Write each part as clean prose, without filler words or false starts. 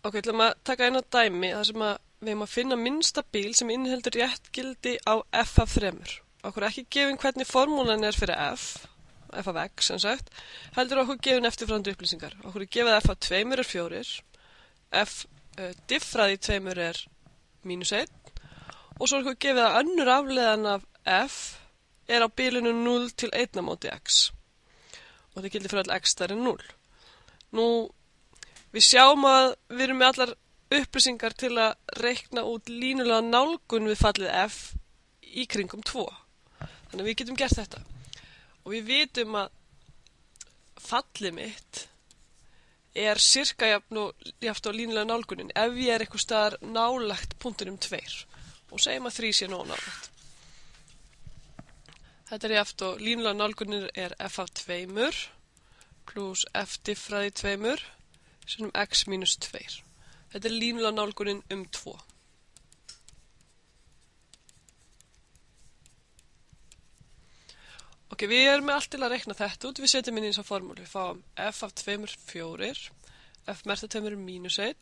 Ok, ætlum að taka eina dæmi þar sem að við erum að finna minnsta bíl sem inniheldur rétt gildi á f af 3. Okkur er ekki gefin hvernig formúlan er fyrir f af x sem sagt, heldur okkur gefin eftirfarandi upplýsingar. Okkur er gefið að f af 2 er 4, f diffrað í 2 er -1 og svo er okkur gefið að önnur afleiðan af f er á bilinu 0 til 1 á móti x og þetta gildir fyrir all x stærri en 0. Nú, við sjáum að við erum með allar upplýsingar til að reikna út línulega nálgun við fallið f í kringum 2. Þannig að við getum gert þetta. Og við vitum að fallið mitt er sirka jafnt á línulega nálgunin ef ég er eitthvað staðar nálægt punktinum 2 og segjum að 3 sé nógu nálægt. Þetta er jafnt og línulega nálgunin er f af 2 pluss f diffrað í 2 sem x mínus 2. Þetta er línulega nálgunin 2. Ok, við erum með allt til að reikna þetta út. Við setjum inn í þessa formúlu. Við fáum f af 2 4, f merkt af 2 er -1,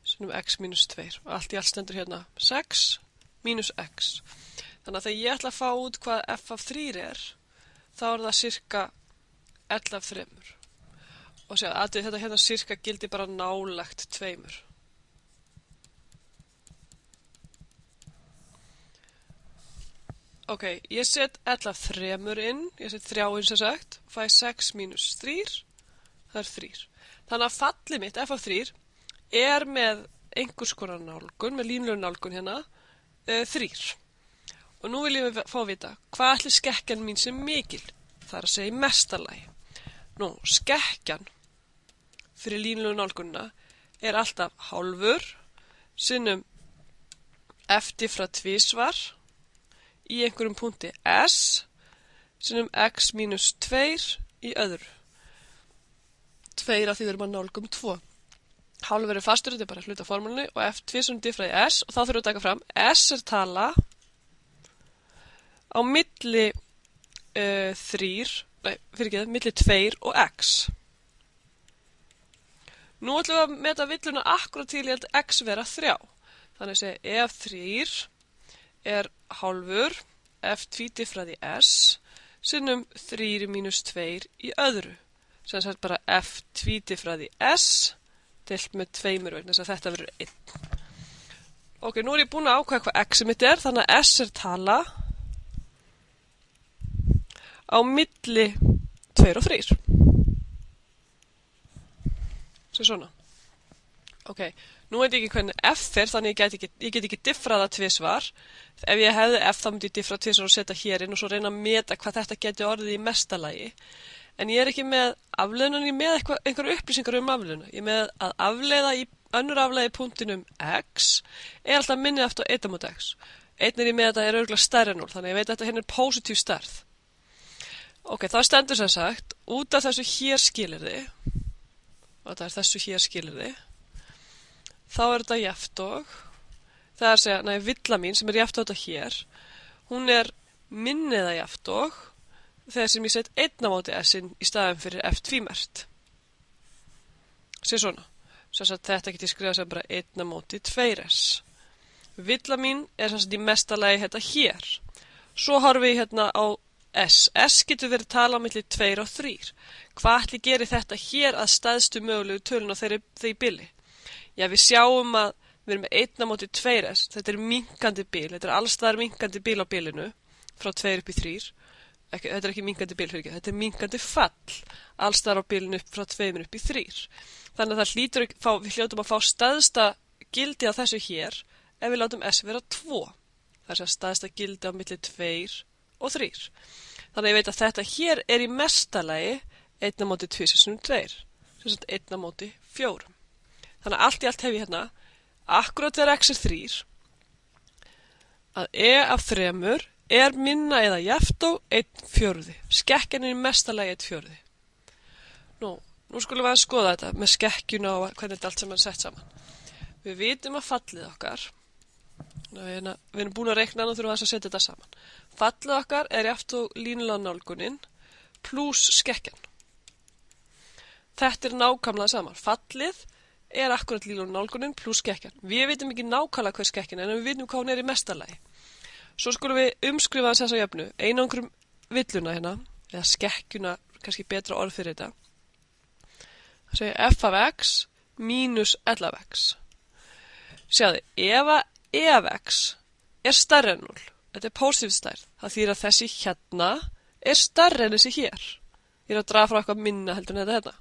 sem x mínus 2. Og allt í allt stendur hérna 6 mínus x. Þannig að þegar ég ætla að fá út hvað f af 3 er, þá er það sirka 11 af 3. Og sjá, þetta hérna sirka gildi bara nálægt 2. Ok, ég set 11 af 3 inn, ég set 3 inn sem sagt, fæ 6 mínus 3, það er 3. Þannig að fallið mitt, f af 3, er með einhvers konar nálgun, með línulegu nálgun hérna, 3. Og nú viljum við fá að vita, hvað ætli skekkjan mín sem mikil? Það er að segja í mestalagi. Nú, skekkjan fyrir línulegu nálgunina er alltaf hálfur sinnum f diffrað 2 í einhverjum punkti s sinnum x mínus 2 í öðru. 2 af því við erum að nálgum 2. Hálfur er fastur, þetta er bara hluta formúlunni og f2 sem diffrað í s og þá þurfum við að taka fram s er tala á milli 2 og x. Nú ætlum við að meta villuna akkurat til ég held x vera 3. Þannig að segja ef 3 er hálfur f2 diffrað í s sinnum 3 mínus 2 í öðru. Sem sagt bara f2 diffrað í s deilt með 2 vegna þess að þetta verður 1. Ok, nú er ég búin að ákveða hvað x mitt er, þannig að s er tala á milli 2 og 3. Svo svona. Ok, nú veit ég ekki hvernig f er, þannig ég get ekki diffraða 2. Ef ég hefði f, þá myndi ég diffra 2 og setja hér inn og svo reyna að meta hvað þetta geti orðið í mestalagi. En ég er ekki með afleiðun, ég er með einhverju upplýsingar um afleiðuna. Ég er með að afleiða í önnur afleiði punktinum x er alltaf minni aftur 1 á móti x. 1 er ég með þetta er örugglega stærri en 0, þannig ég veit að þetta hérna er positív stærð. Ok, það stendur sem sagt, út af þessu hér skilyrði, og það er þessu hér skilyrði, þá er þetta jafnt og, það er að segja, villa mín sem er jafnt og þetta hér, hún er minni eða jafnt og, þegar sem ég set 1 á móti s-in í staðin fyrir f2 mert. Sér svona, sem sagt þetta get ég skrifað sem bara 1 á móti 2s. Villa mín er sem sagt í mestalagi þetta hér. Svo horfum við hérna á s. S getur verið tala á milli 2 og 3. Hvað ætli gerir þetta hér að stæðstu mögulegu tölun á þeirri bili? Já, við sjáum að við erum með 1 á móti 2s. Þetta er minkandi bil. Þetta er allstaðar minkandi bil á bilinu frá 2 upp í 3. Þetta er ekki minkandi bil, fyrir ekki. Þetta er minkandi fall allstaðar á bilinu frá 2 upp í 3. Þannig að við hljótum að fá stæðsta gildi á þessu hér ef við látum s vera 2. Það er stæðsta gildi á milli 2 og 3. Þannig að ég veit að þetta hér er í mestalagi 1 á móti 2 sem 2. Sem sagt 1 á móti 4. Þannig að allt í allt hef ég hérna, akkurat þegar x er 3, að e af 3 er minna eða jafnt og 1/4. Skekkjan er í mestalagi 1/4. Nú skulum við að skoða þetta með skekkjuna og hvernig þetta allt saman sett saman. Við vitum að fallið okkar, við erum búin að reikna og þurfum að setja þetta saman. Fallið okkar er jafnt og línulega nálgunin pluss skekkjan. Þetta er nákvæmlega saman. Fallið er akkurat línulega pluss skekkjan. Við vitum ekki nákvæmlega hver skekkjan er, en við vitum hvað hún er í mestalagi. Svo skulum við umskrifa þessa jöfnu, einangrum villuna hérna, eða skekkjuna, kannski betra orð fyrir þetta. Það segir f af x mínus 11x. Sjáðu, ef að e af x er stærri en 0, þetta er positív stærð, það þýðir að þessi hérna er stærri en þessi hér. Ég er að draga frá eitthvað minna heldur en þetta hérna.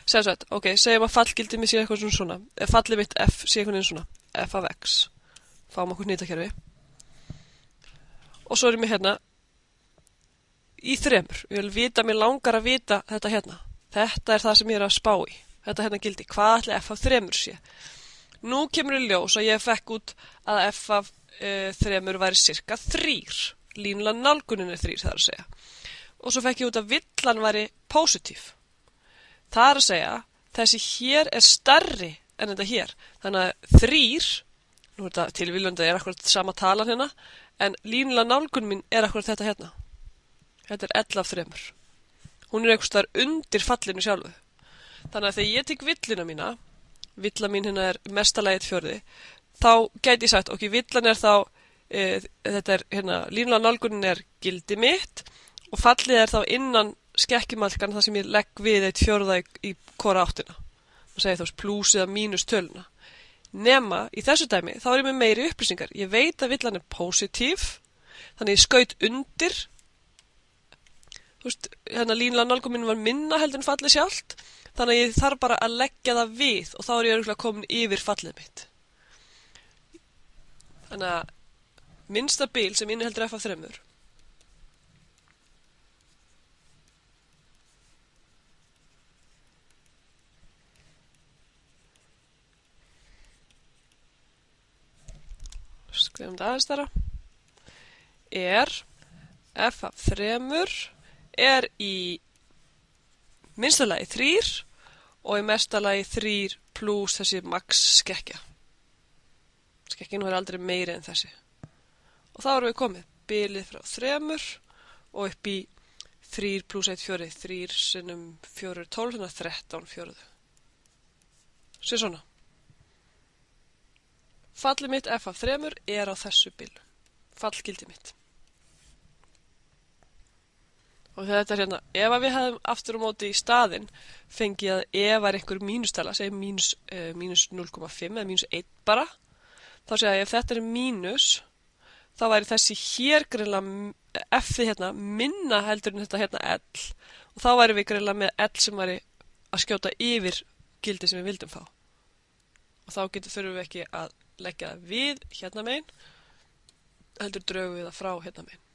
Segjum svo þetta, ok, segjum að fallgildið mitt sé eitthvað svona, fallið mitt f sé eitthvað svona, f af x. Fáum okkur hnitakerfi. Og svo erum við hérna í 3. Ég vil vita, mér langar að vita þetta hérna. Þetta er það sem ég er að spá í. Þetta hérna gildi. Hvað ætli f af 3 sé? Nú kemur í ljós að ég fekk út að f af 3 væri cirka 3. Línulega nálgunin er 3, það er að segja. Og svo fekk ég út að villan væri positív. Það er að segja, þessi hér er stærri en þetta hér. Þannig að 3, nú er þetta tilvíljandi, er akkurat sama talan hérna, en línulega nálgun mín er akkurat þetta hérna. Þetta er 11 af 3. Hún er einhvers staðar undir fallinu sjálfu. Þannig að þegar ég tek villina mína, villa mín hérna er mestalagið 4, þá gæti ég sagt, ok, villan er þá, þetta er hérna, línulega nálgunin er gildi mitt og fallið er þá innan skekkjumalkan þar sem ég legg við 1/4 í hvora áttina. Það segir þá pluss eða mínus töluna. Nema, í þessu dæmi, þá er ég með meiri upplýsingar. Ég veit að villan er positív, þannig ég skaut undir. Þú veist, hérna línulega nálgunin var minna heldur en fallið sjálft, þannig að ég þarf bara að leggja það við og þá er ég örugglega komin yfir fallið mitt. Þannig að minnsta bil sem inniheldur f af 3 skrifum þetta aðeins þarra, er f af 3 er í minnsta lagi 3 og í mesta lagi 3 pluss þessi max skekkja. Skekkjinn var aldrei meiri en þessi. Og þá erum við komið bilið frá 3 og upp í 3 pluss 1/4, 3 sinnum 4 er 12, þannig að 13/4. Sér svona. Fallið mitt f af 3 er á þessu bilu. Fallgildi mitt. Og þetta er hérna, ef við hefðum aftur á móti í staðinn fengið að ef er einhver mínustala, segjum mínus 0,5 eða mínus 1 bara, þá segja ég ef þetta er mínus, þá væri þessi hér greinlega f-ið hérna minna heldur en þetta hérna L og þá væri við greinlega með L sem væri að skjóta yfir gildi sem við vildum fá. Og þá þurfum við ekki að leggja það við hérna megin, heldur draugum við það frá hérna megin.